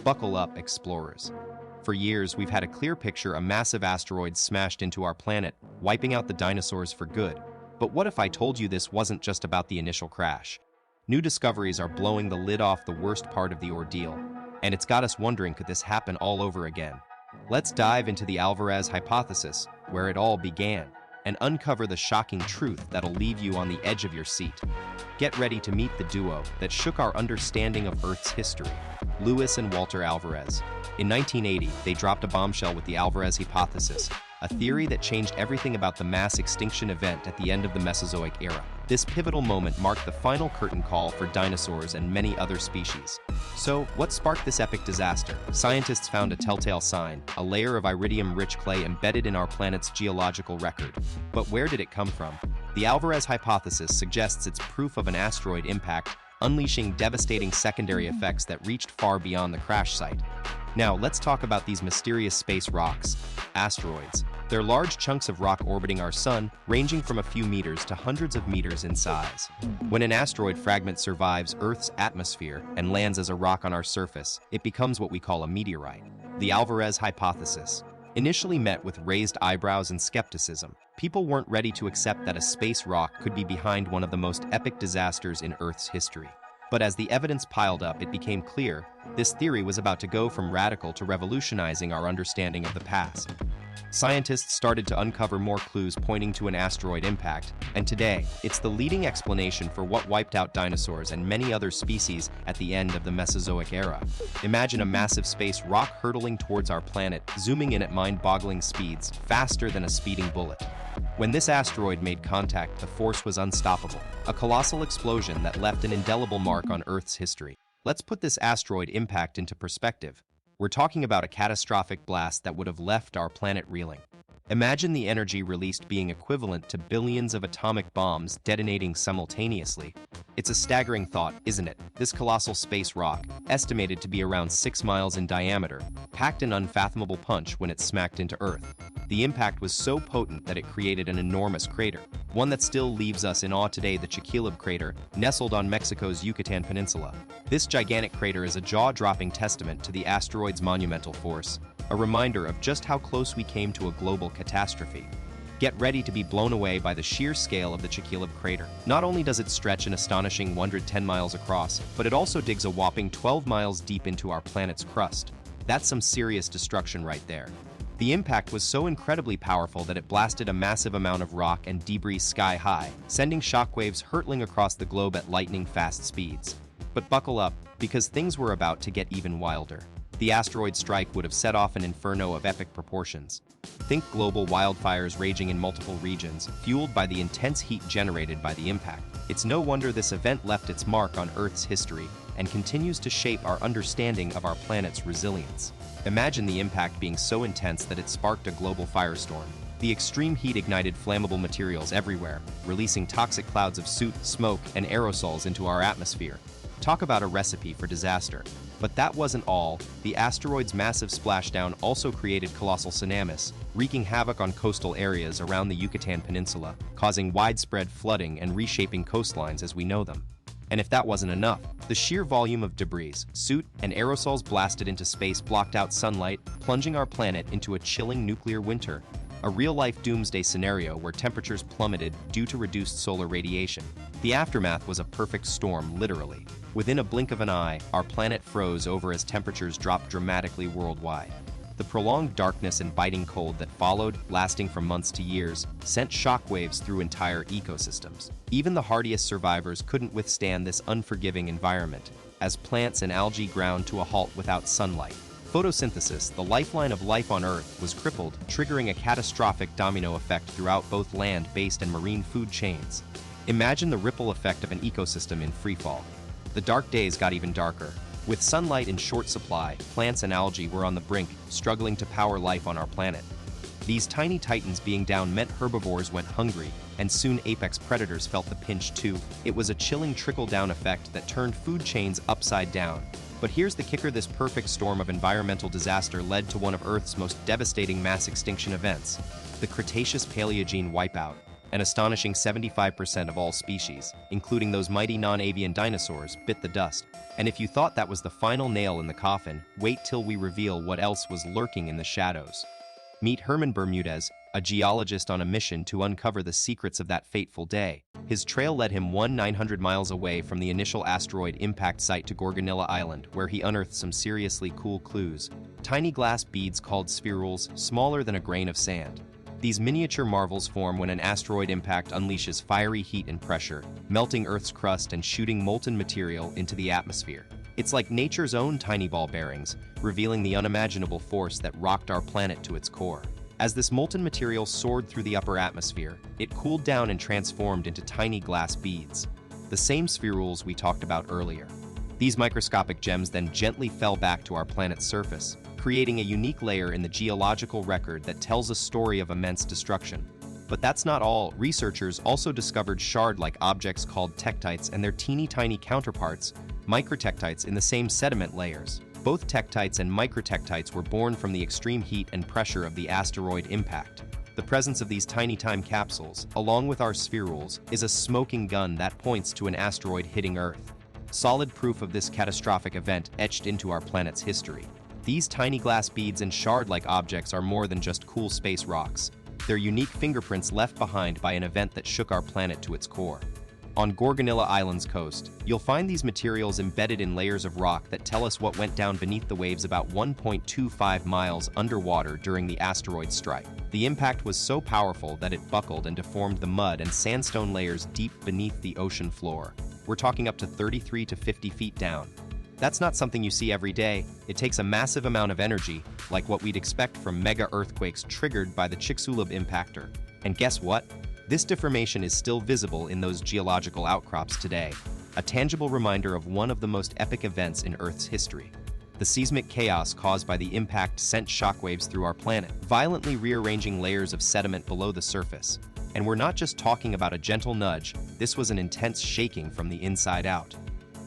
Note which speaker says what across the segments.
Speaker 1: Buckle up, explorers. For years, we've had a clear picture a massive asteroid smashed into our planet, wiping out the dinosaurs for good. But what if I told you this wasn't just about the initial crash? New discoveries are blowing the lid off the worst part of the ordeal, and it's got us wondering, could this happen all over again? Let's dive into the Alvarez hypothesis, where it all began, and uncover the shocking truth that'll leave you on the edge of your seat. Get ready to meet the duo that shook our understanding of Earth's history, Lewis and Walter Alvarez. In 1980, they dropped a bombshell with the Alvarez hypothesis, a theory that changed everything about the mass extinction event at the end of the Mesozoic era. This pivotal moment marked the final curtain call for dinosaurs and many other species. So, what sparked this epic disaster? Scientists found a telltale sign, a layer of iridium-rich clay embedded in our planet's geological record. But where did it come from? The Alvarez hypothesis suggests it's proof of an asteroid impact, unleashing devastating secondary effects that reached far beyond the crash site. Now, let's talk about these mysterious space rocks, asteroids. They're large chunks of rock orbiting our sun, ranging from a few meters to hundreds of meters in size. When an asteroid fragment survives Earth's atmosphere and lands as a rock on our surface, it becomes what we call a meteorite. The Alvarez hypothesis initially met with raised eyebrows and skepticism. People weren't ready to accept that a space rock could be behind one of the most epic disasters in Earth's history. But as the evidence piled up, it became clear this theory was about to go from radical to revolutionizing our understanding of the past. Scientists started to uncover more clues pointing to an asteroid impact, and today, it's the leading explanation for what wiped out dinosaurs and many other species at the end of the Mesozoic era. Imagine a massive space rock hurtling towards our planet, zooming in at mind-boggling speeds, faster than a speeding bullet. When this asteroid made contact, the force was unstoppable, a colossal explosion that left an indelible mark on Earth's history. Let's put this asteroid impact into perspective. We're talking about a catastrophic blast that would have left our planet reeling. Imagine the energy released being equivalent to billions of atomic bombs detonating simultaneously. It's a staggering thought, isn't it? This colossal space rock, estimated to be around 6 miles in diameter, packed an unfathomable punch when it smacked into Earth. The impact was so potent that it created an enormous crater, one that still leaves us in awe today, the Chicxulub crater, nestled on Mexico's Yucatan Peninsula. This gigantic crater is a jaw-dropping testament to the asteroid's monumental force, a reminder of just how close we came to a global catastrophe. Get ready to be blown away by the sheer scale of the Chicxulub crater. Not only does it stretch an astonishing 110 miles across, but it also digs a whopping 12 miles deep into our planet's crust. That's some serious destruction right there. The impact was so incredibly powerful that it blasted a massive amount of rock and debris sky high, sending shockwaves hurtling across the globe at lightning-fast speeds. But buckle up, because things were about to get even wilder. The asteroid strike would have set off an inferno of epic proportions. Think global wildfires raging in multiple regions, fueled by the intense heat generated by the impact. It's no wonder this event left its mark on Earth's history and continues to shape our understanding of our planet's resilience. Imagine the impact being so intense that it sparked a global firestorm. The extreme heat ignited flammable materials everywhere, releasing toxic clouds of soot, smoke, and aerosols into our atmosphere. Talk about a recipe for disaster. But that wasn't all. The asteroid's massive splashdown also created colossal tsunamis, wreaking havoc on coastal areas around the Yucatan Peninsula, causing widespread flooding and reshaping coastlines as we know them. And if that wasn't enough, the sheer volume of debris, soot, and aerosols blasted into space blocked out sunlight, plunging our planet into a chilling nuclear winter, a real-life doomsday scenario where temperatures plummeted due to reduced solar radiation. The aftermath was a perfect storm, literally. Within a blink of an eye, our planet froze over as temperatures dropped dramatically worldwide. The prolonged darkness and biting cold that followed, lasting from months to years, sent shockwaves through entire ecosystems. Even the hardiest survivors couldn't withstand this unforgiving environment, as plants and algae ground to a halt without sunlight. Photosynthesis, the lifeline of life on Earth, was crippled, triggering a catastrophic domino effect throughout both land-based and marine food chains. Imagine the ripple effect of an ecosystem in freefall. The dark days got even darker. With sunlight in short supply, plants and algae were on the brink, struggling to power life on our planet. These tiny titans being down meant herbivores went hungry, and soon apex predators felt the pinch too. It was a chilling trickle-down effect that turned food chains upside down. But here's the kicker: this perfect storm of environmental disaster led to one of Earth's most devastating mass extinction events, the Cretaceous-Paleogene wipeout. An astonishing 75% of all species, including those mighty non-avian dinosaurs, bit the dust. And if you thought that was the final nail in the coffin, wait till we reveal what else was lurking in the shadows. Meet Herman Bermudez, a geologist on a mission to uncover the secrets of that fateful day. His trail led him 900 miles away from the initial asteroid impact site to Gorgonilla Island, where he unearthed some seriously cool clues. Tiny glass beads called spherules, smaller than a grain of sand. These miniature marvels form when an asteroid impact unleashes fiery heat and pressure, melting Earth's crust and shooting molten material into the atmosphere. It's like nature's own tiny ball bearings, revealing the unimaginable force that rocked our planet to its core. As this molten material soared through the upper atmosphere, it cooled down and transformed into tiny glass beads, the same spherules we talked about earlier. These microscopic gems then gently fell back to our planet's surface, creating a unique layer in the geological record that tells a story of immense destruction. But that's not all. Researchers also discovered shard-like objects called tektites and their teeny-tiny counterparts, microtektites, in the same sediment layers. Both tektites and microtektites were born from the extreme heat and pressure of the asteroid impact. The presence of these tiny time capsules, along with our spherules, is a smoking gun that points to an asteroid hitting Earth. Solid proof of this catastrophic event etched into our planet's history. These tiny glass beads and shard-like objects are more than just cool space rocks. They're unique fingerprints left behind by an event that shook our planet to its core. On Gorgonilla Island's coast, you'll find these materials embedded in layers of rock that tell us what went down beneath the waves about 1.25 miles underwater during the asteroid strike. The impact was so powerful that it buckled and deformed the mud and sandstone layers deep beneath the ocean floor. We're talking up to 33 to 50 feet down. That's not something you see every day. It takes a massive amount of energy, like what we'd expect from mega earthquakes triggered by the Chicxulub impactor. And guess what? This deformation is still visible in those geological outcrops today, a tangible reminder of one of the most epic events in Earth's history. The seismic chaos caused by the impact sent shockwaves through our planet, violently rearranging layers of sediment below the surface. And we're not just talking about a gentle nudge, this was an intense shaking from the inside out.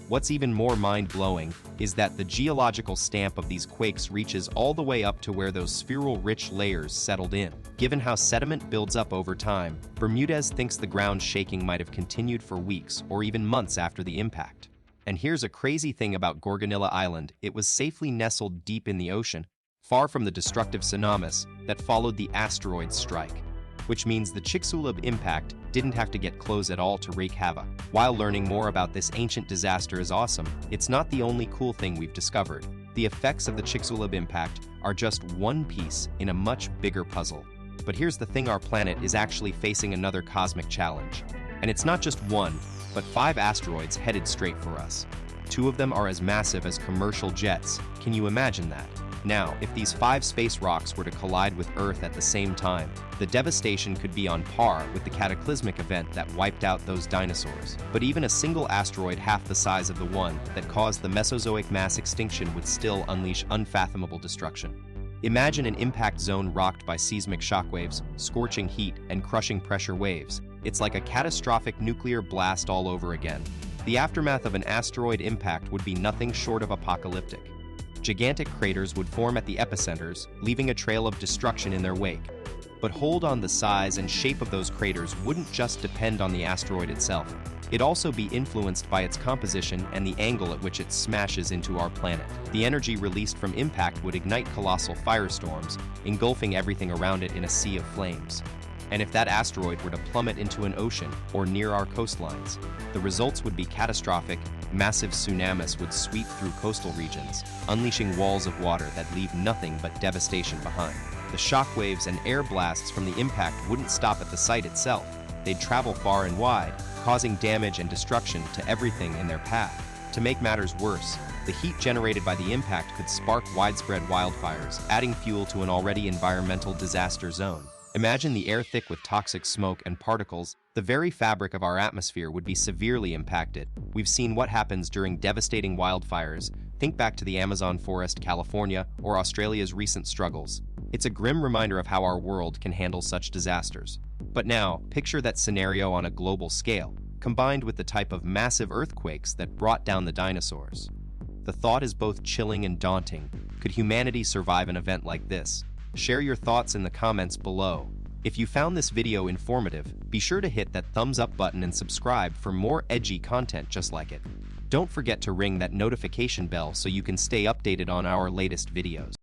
Speaker 1: What's even more mind-blowing is that the geological stamp of these quakes reaches all the way up to where those spherular-rich layers settled in. Given how sediment builds up over time, Bermudez thinks the ground shaking might have continued for weeks or even months after the impact. And here's a crazy thing about Gorgonilla Island: it was safely nestled deep in the ocean, far from the destructive tsunamis that followed the asteroid strike. Which means the Chicxulub impact didn't have to get close at all to wreak havoc. While learning more about this ancient disaster is awesome, it's not the only cool thing we've discovered. The effects of the Chicxulub impact are just one piece in a much bigger puzzle. But here's the thing: our planet is actually facing another cosmic challenge. And it's not just one, but 5 asteroids headed straight for us. 2 of them are as massive as commercial jets. Can you imagine that? Now, if these 5 space rocks were to collide with Earth at the same time, the devastation could be on par with the cataclysmic event that wiped out those dinosaurs. But even a single asteroid half the size of the one that caused the Mesozoic mass extinction would still unleash unfathomable destruction. Imagine an impact zone rocked by seismic shockwaves, scorching heat, and crushing pressure waves. It's like a catastrophic nuclear blast all over again. The aftermath of an asteroid impact would be nothing short of apocalyptic. Gigantic craters would form at the epicenters, leaving a trail of destruction in their wake. But hold on, the size and shape of those craters wouldn't just depend on the asteroid itself. It'd also be influenced by its composition and the angle at which it smashes into our planet. The energy released from impact would ignite colossal firestorms, engulfing everything around it in a sea of flames. And if that asteroid were to plummet into an ocean or near our coastlines, the results would be catastrophic. Massive tsunamis would sweep through coastal regions, unleashing walls of water that leave nothing but devastation behind. The shockwaves and air blasts from the impact wouldn't stop at the site itself. They'd travel far and wide, causing damage and destruction to everything in their path. To make matters worse, the heat generated by the impact could spark widespread wildfires, adding fuel to an already environmental disaster zone. Imagine the air thick with toxic smoke and particles. The very fabric of our atmosphere would be severely impacted. We've seen what happens during devastating wildfires. Think back to the Amazon forest, California, or Australia's recent struggles. It's a grim reminder of how our world can handle such disasters. But now, picture that scenario on a global scale, combined with the type of massive earthquakes that brought down the dinosaurs. The thought is both chilling and daunting. Could humanity survive an event like this? Share your thoughts in the comments below. If you found this video informative, be sure to hit that thumbs up button and subscribe for more edgy content just like it. Don't forget to ring that notification bell so you can stay updated on our latest videos.